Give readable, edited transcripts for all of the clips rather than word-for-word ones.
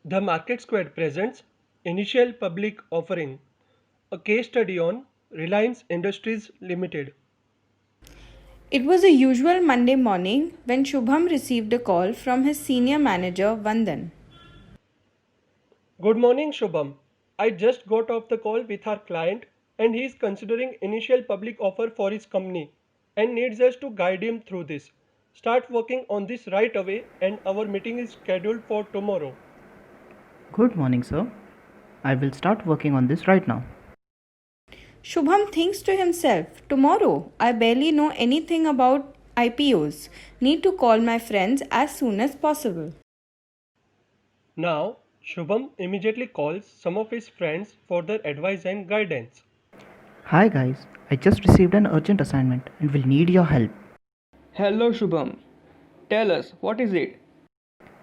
The Market Square presents Initial Public Offering, a case study on Reliance Industries Limited. It was a usual Monday morning when Shubham received a call from his senior manager Vandan. Good morning, Shubham. I just got off the call with our client and he is considering initial public offer for his company and needs us to guide him through this. Start working on this right away and our meeting is scheduled for tomorrow. Good morning, sir. I will start working on this right now. Shubham thinks to himself, tomorrow I barely know anything about IPOs. Need to call my friends as soon as possible. Now, Shubham immediately calls some of his friends for their advice and guidance. Hi, guys. I just received an urgent assignment and will need your help. Hello Shubham, tell us what is it?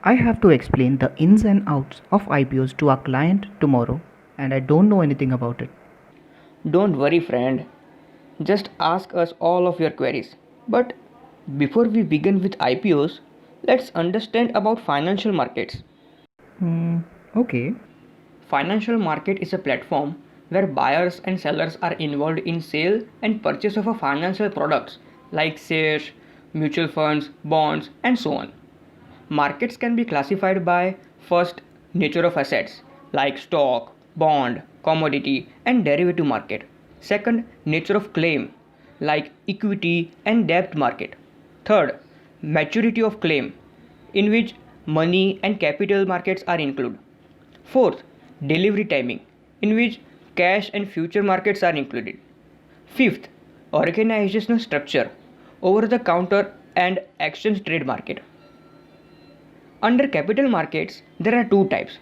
I have to explain the ins and outs of IPOs to our client tomorrow, and I don't know anything about it. Don't worry, friend. Just ask us all of your queries. But before we begin with IPOs, let's understand about financial markets. Okay. Financial market is a platform where buyers and sellers are involved in sale and purchase of a financial products like shares, mutual funds, bonds, and so on. Markets can be classified by first nature of assets like stock, bond, commodity, and derivative market. Second, nature of claim like equity and debt market. Third, maturity of claim in which money and capital markets are included. Fourth, delivery timing in which cash and future markets are included. Fifth, organizational structure over the counter and exchange trade market. Under capital markets, there are two types.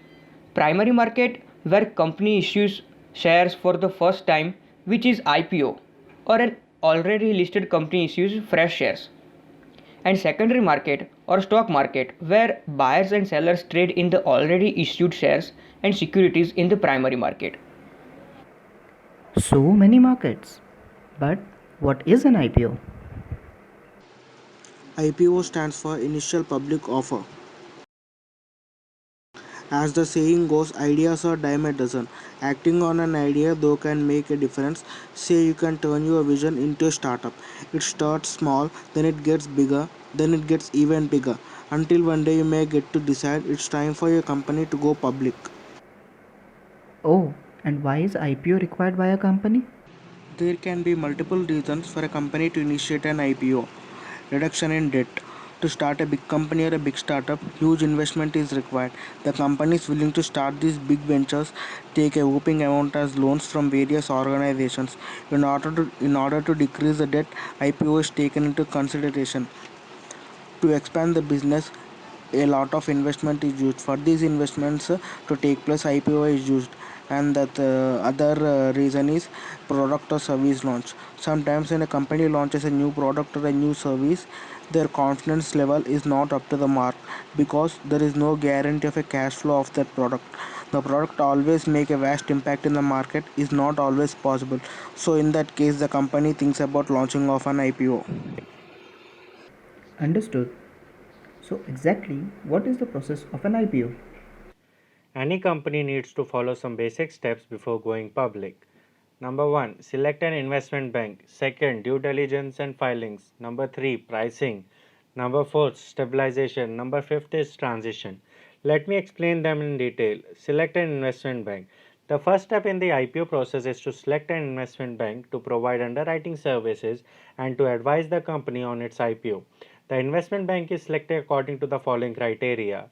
Primary market, where company issues shares for the first time, which is IPO, or an already listed company issues fresh shares. And secondary market or stock market, where buyers and sellers trade in the already issued shares and securities in the primary market. So many markets. But what is an IPO? IPO stands for Initial Public Offer. As the saying goes, ideas are dime a dozen. Acting on an idea though can make a difference. Say you can turn your vision into a startup. It starts small, then it gets bigger, then it gets even bigger. Until one day you may get to decide it's time for your company to go public. Oh, and why is IPO required by a company? There can be multiple reasons for a company to initiate an IPO. Reduction in debt. To start a big company or a big startup, huge investment is required. The companies willing to start these big ventures take a whopping amount as loans from various organizations. In order to decrease the debt, IPO is taken into consideration. To expand the business, a lot of investment is used. For these investments to take place, IPO is used. And that other reason is product or service launch. Sometimes when a company launches a new product or a new service, their confidence level is not up to the mark because there is no guarantee of a cash flow of that product. The product always make a vast impact in the market is not always possible. So in that case, the company thinks about launching of an IPO. Understood. So, exactly what is the process of an IPO? Any company needs to follow some basic steps before going public. Number 1, select an investment bank. Second, due diligence and filings. Number 3, pricing. Number 4, stabilization. Number 5 is transition. Let me explain them in detail. Select an investment bank. The first step in the IPO process is to select an investment bank to provide underwriting services and to advise the company on its IPO. The investment bank is selected according to the following criteria: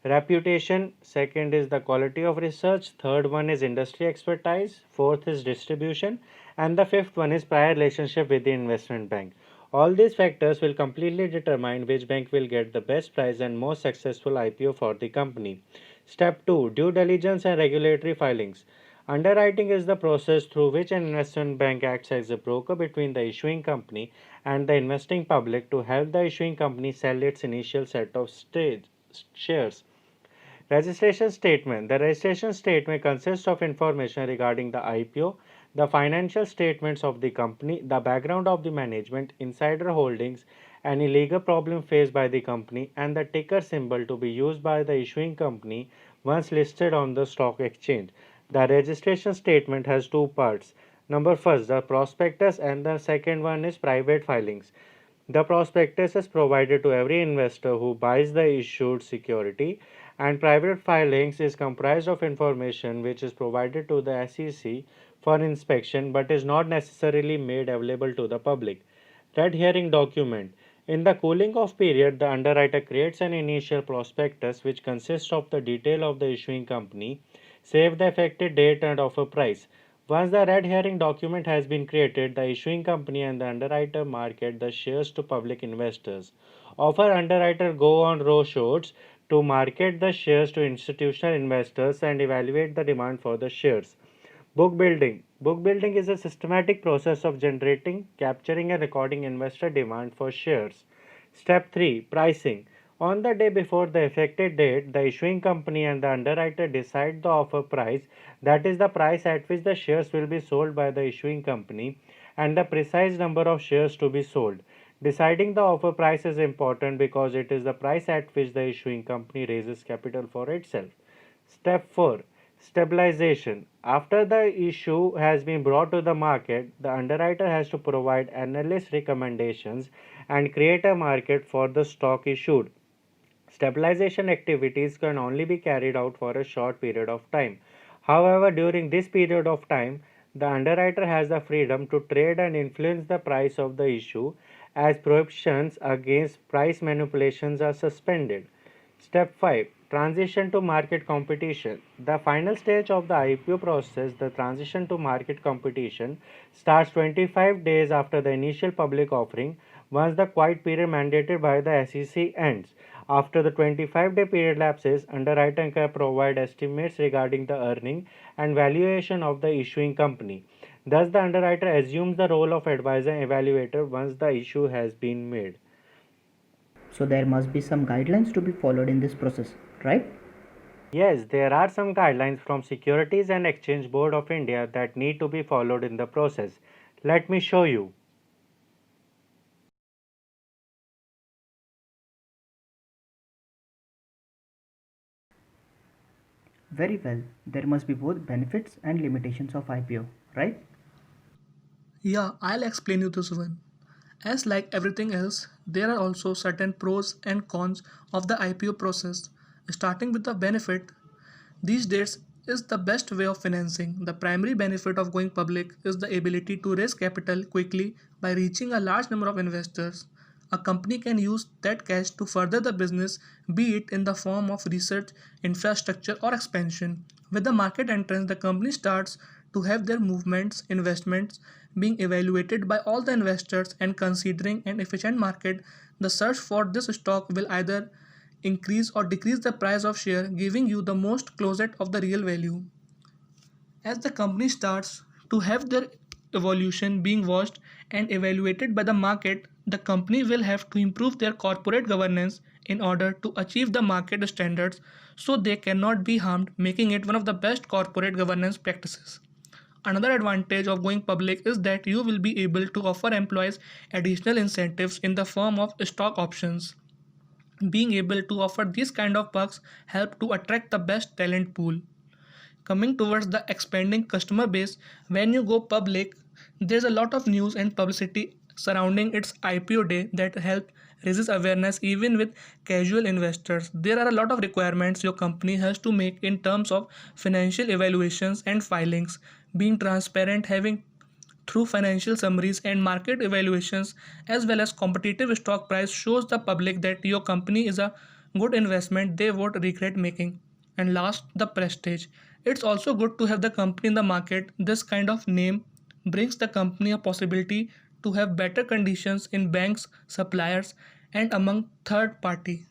reputation, second is the quality of research, third one is industry expertise, fourth is distribution, and the fifth one is prior relationship with the investment bank. All these factors will completely determine which bank will get the best price and most successful IPO for the company. Step 2, due diligence and regulatory filings. Underwriting is the process through which an investment bank acts as a broker between the issuing company and the investing public to help the issuing company sell its initial set of shares. Registration statement. The registration statement consists of information regarding the IPO, the financial statements of the company, the background of the management, insider holdings, any legal problem faced by the company, and the ticker symbol to be used by the issuing company once listed on the stock exchange. The registration statement has two parts. Number first, the prospectus, and the second one is private filings. The prospectus is provided to every investor who buys the issued security, and private filings is comprised of information which is provided to the SEC for inspection but is not necessarily made available to the public. Red herring document. In the cooling off period, the underwriter creates an initial prospectus which consists of the detail of the issuing company, save the effective date and offer price. Once the red herring document has been created, the issuing company and the underwriter market the shares to public investors. Offer underwriter go on roadshows to market the shares to institutional investors and evaluate the demand for the shares. Book building. Book building is a systematic process of generating, capturing, and recording investor demand for shares. Step 3. Pricing. On the day before the effective date, the issuing company and the underwriter decide the offer price, that is, the price at which the shares will be sold by the issuing company, and the precise number of shares to be sold. Deciding the offer price is important because it is the price at which the issuing company raises capital for itself. Step 4. Stabilization. After the issue has been brought to the market, the underwriter has to provide analyst recommendations and create a market for the stock issued. Stabilization activities can only be carried out for a short period of time. However, during this period of time, the underwriter has the freedom to trade and influence the price of the issue as prohibitions against price manipulations are suspended. Step 5. Transition to market competition. The final stage of the IPO process, the transition to market competition, starts 25 days after the initial public offering once the quiet period mandated by the SEC ends. After the 25-day period lapses, underwriter can provide estimates regarding the earning and valuation of the issuing company. Thus, the underwriter assumes the role of advisor and evaluator once the issue has been made. So there must be some guidelines to be followed in this process, right? Yes, there are some guidelines from Securities and Exchange Board of India that need to be followed in the process. Let me show you. Very well. There must be both benefits and limitations of IPO, right? Yeah, I'll explain you this one. As like everything else, there are also certain pros and cons of the IPO process. Starting with the benefit, these days is the best way of financing. The primary benefit of going public is the ability to raise capital quickly by reaching a large number of investors. A company can use that cash to further the business, be it in the form of research, infrastructure, or expansion. With the market entrance, the company starts to have their movements, investments being evaluated by all the investors, and considering an efficient market, the search for this stock will either increase or decrease the price of share, giving you the most closet of the real value. As the company starts to have their evolution being watched and evaluated by the market, the company will have to improve their corporate governance in order to achieve the market standards so they cannot be harmed, making it one of the best corporate governance practices. Another advantage of going public is that you will be able to offer employees additional incentives in the form of stock options. Being able to offer these kind of perks help to attract the best talent pool. Coming towards the expanding customer base, when you go public, there's a lot of news and publicity surrounding its IPO day that help raises awareness even with casual investors. There are a lot of requirements your company has to make in terms of financial evaluations and filings, being transparent, having through financial summaries and market evaluations as well as competitive stock price shows the public that your company is a good investment they won't regret making. And last, the prestige. It's also good to have the company in the market. This kind of name brings the company a possibility to have better conditions in banks, suppliers, and among third party.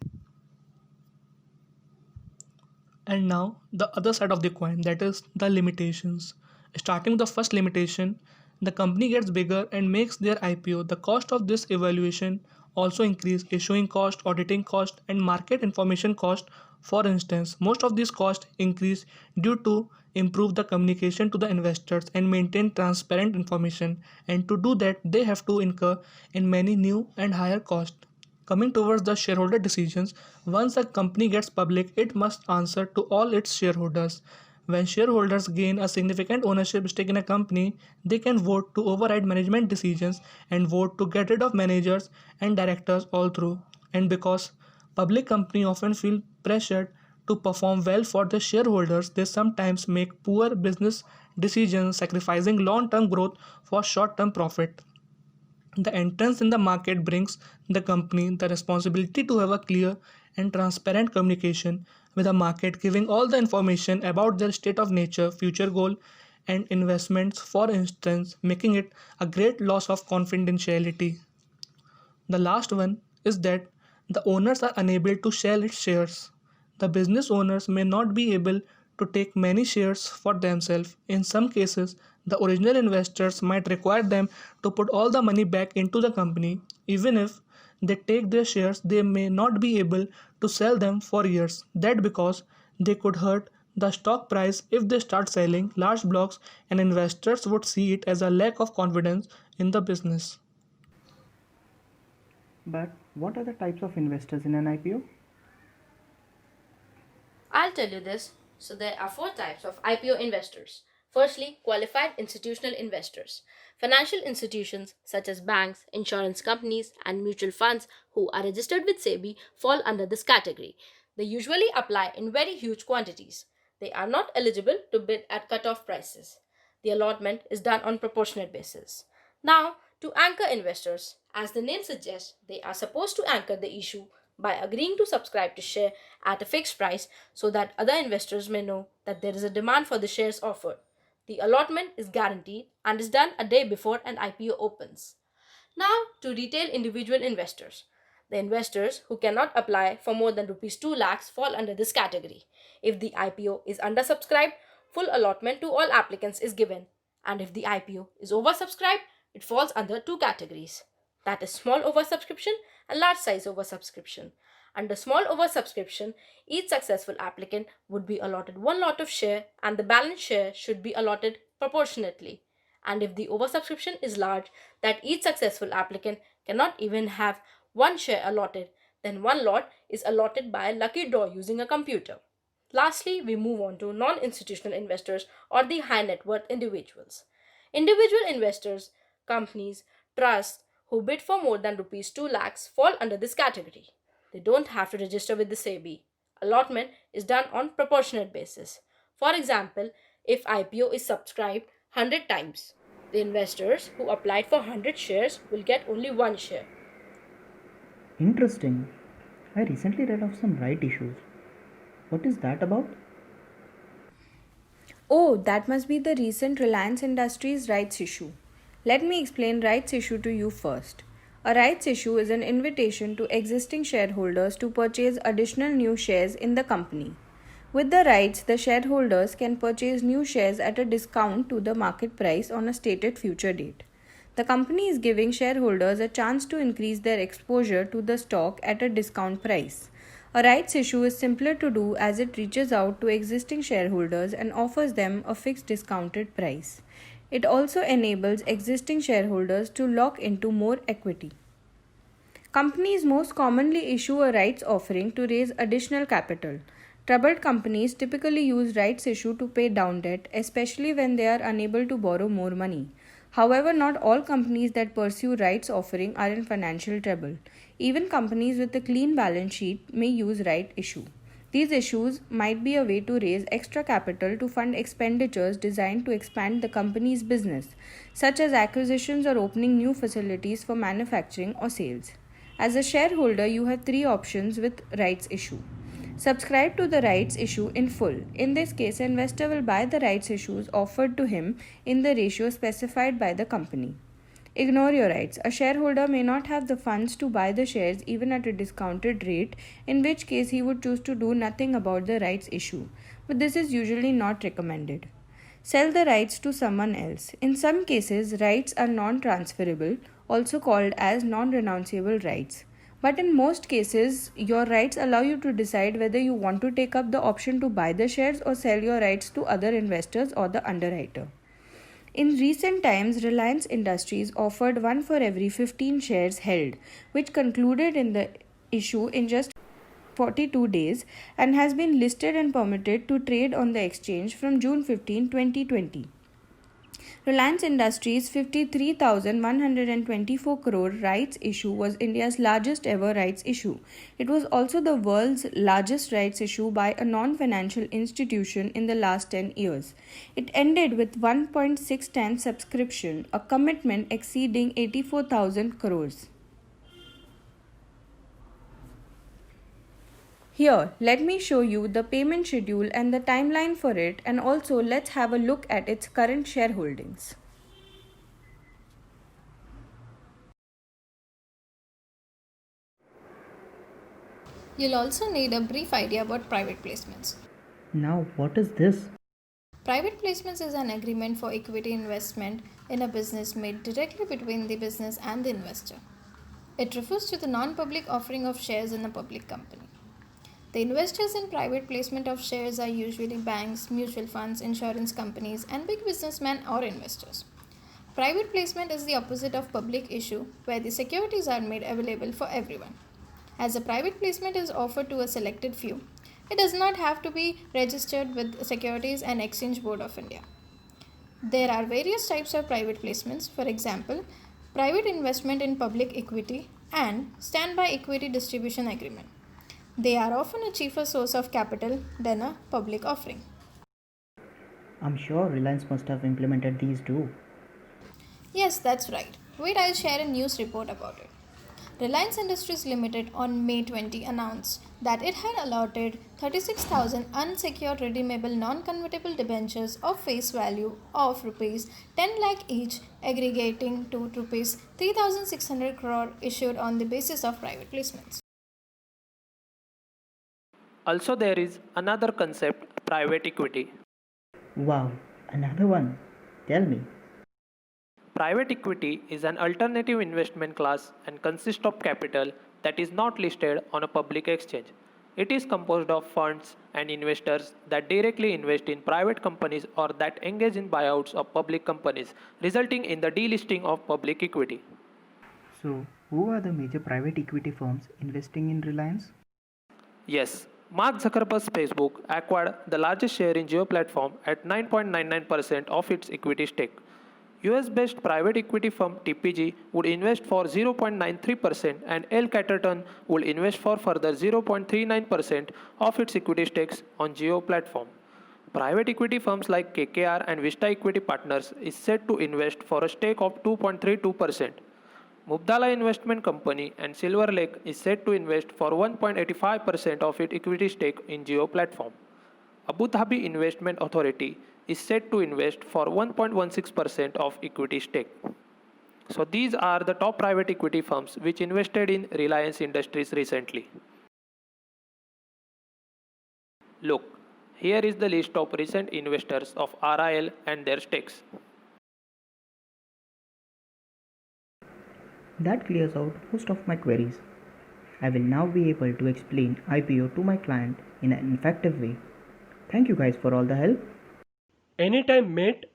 And now the other side of the coin, that is the limitations. Starting with the first limitation, the company gets bigger and makes their IPO. The cost of this evaluation also increase issuing cost, auditing cost, and market information cost. For instance, most of these costs increase due to improve the communication to the investors and maintain transparent information. And to do that, they have to incur in many new and higher costs. Coming towards the shareholder decisions, once a company gets public, it must answer to all its shareholders. When shareholders gain a significant ownership stake in a company, they can vote to override management decisions and vote to get rid of managers and directors all through. And because public companies often feel pressured to perform well for their shareholders, they sometimes make poor business decisions, sacrificing long term growth for short term profit. The entrance in the market brings the company the responsibility to have a clear and transparent communication with the market, giving all the information about their state of nature, future goal, and investments, for instance, making it a great loss of confidentiality. The last one is that the owners are unable to sell its shares. The business owners may not be able to take many shares for themselves. In some cases, the original investors might require them to put all the money back into the company. Even if they take their shares, they may not be able to sell them for years. That because they could hurt the stock price if they start selling large blocks, and investors would see it as a lack of confidence in the business. But what are the types of investors in an IPO? I'll tell you this. So, there are four types of IPO investors. Firstly, qualified institutional investors. Financial institutions such as banks, insurance companies, and mutual funds who are registered with SEBI fall under this category. They usually apply in very huge quantities. They are not eligible to bid at cutoff prices. The allotment is done on proportionate basis. Now, to anchor investors, as the name suggests, they are supposed to anchor the issue by agreeing to subscribe to share at a fixed price so that other investors may know that there is a demand for the shares offered. The allotment is guaranteed and is done a day before an IPO opens. Now to retail individual investors. The investors who cannot apply for more than rupees 2 lakhs fall under this category. If the IPO is undersubscribed, full allotment to all applicants is given. And if the IPO is oversubscribed, it falls under two categories. That is small oversubscription and large size oversubscription. Under small oversubscription, each successful applicant would be allotted one lot of share and the balance share should be allotted proportionately. And if the oversubscription is large, that each successful applicant cannot even have one share allotted, then one lot is allotted by a lucky draw using a computer. Lastly, we move on to non-institutional investors or the high net worth individuals. Individual investors, companies, trusts who bid for more than rupees 2 lakhs fall under this category. They don't have to register with the SEBI. Allotment is done on proportionate basis. For example, if IPO is subscribed 100 times, the investors who applied for 100 shares will get only one share. Interesting. I recently read of some right issues. What is that about? Oh, that must be the recent Reliance Industries rights issue. Let me explain rights issue to you first. A rights issue is an invitation to existing shareholders to purchase additional new shares in the company. With the rights, the shareholders can purchase new shares at a discount to the market price on a stated future date. The company is giving shareholders a chance to increase their exposure to the stock at a discount price. A rights issue is simpler to do as it reaches out to existing shareholders and offers them a fixed discounted price. It also enables existing shareholders to lock into more equity. Companies most commonly issue a rights offering to raise additional capital. Troubled companies typically use rights issue to pay down debt, especially when they are unable to borrow more money. However, not all companies that pursue rights offering are in financial trouble. Even companies with a clean balance sheet may use right issue. These issues might be a way to raise extra capital to fund expenditures designed to expand the company's business, such as acquisitions or opening new facilities for manufacturing or sales. As a shareholder, you have three options with rights issue. Subscribe to the rights issue in full. In this case, an investor will buy the rights issues offered to him in the ratio specified by the company. Ignore your rights. A shareholder may not have the funds to buy the shares even at a discounted rate, in which case he would choose to do nothing about the rights issue. But this is usually not recommended. Sell the rights to someone else. In some cases, rights are non-transferable, also called as non-renounceable rights. But in most cases, your rights allow you to decide whether you want to take up the option to buy the shares or sell your rights to other investors or the underwriter. In recent times, Reliance Industries offered 1 for every 15 shares held, which concluded in the issue in just 42 days and has been listed and permitted to trade on the exchange from June 15, 2020. Reliance Industries' 53,124 crore rights issue was India's largest ever rights issue. It was also the world's largest rights issue by a non-financial institution in the last 10 years. It ended with 1.6 times subscription, a commitment exceeding 84,000 crores. Here, let me show you the payment schedule and the timeline for it, and also let's have a look at its current shareholdings. You'll also need a brief idea about private placements. Now, what is this? Private placements is an agreement for equity investment in a business made directly between the business and the investor. It refers to the non-public offering of shares in a public company. The investors in private placement of shares are usually banks, mutual funds, insurance companies, and big businessmen or investors. Private placement is the opposite of public issue, where the securities are made available for everyone. As a private placement is offered to a selected few, it does not have to be registered with Securities and Exchange Board of India. There are various types of private placements, for example, private investment in public equity and standby equity distribution agreement. They are often a cheaper source of capital than a public offering. I'm sure Reliance must have implemented these too. Yes, that's right. Wait, I'll share a news report about it. Reliance Industries Limited on May 20 announced that it had allotted 36,000 unsecured redeemable non-convertible debentures of face value of rupees 10 lakh each, aggregating to rupees 3,600 crore issued on the basis of private placements. Also, there is another concept, private equity. Wow, another one. Tell me. Private equity is an alternative investment class and consists of capital that is not listed on a public exchange. It is composed of funds and investors that directly invest in private companies or that engage in buyouts of public companies, resulting in the delisting of public equity. So, who are the major private equity firms investing in Reliance? Yes, Mark Zuckerberg's Facebook acquired the largest share in Geo Platform at 9.99% of its equity stake. US-based private equity firm TPG would invest for 0.93% and L Catterton would invest for further 0.39% of its equity stakes on Geo Platform. Private equity firms like KKR and Vista Equity Partners is set to invest for a stake of 2.32%. Mubdala Investment Company and Silver Lake is set to invest for 1.85% of its equity stake in Geo Platform. Abu Dhabi Investment Authority is set to invest for 1.16% of equity stake. So these are the top private equity firms which invested in Reliance Industries recently. Look, here is the list of recent investors of RIL and their stakes. That clears out most of my queries. I will now be able to explain IPO to my client in an effective way. Thank you guys for all the help. Anytime, mate.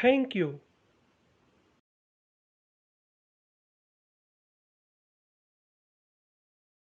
Thank you.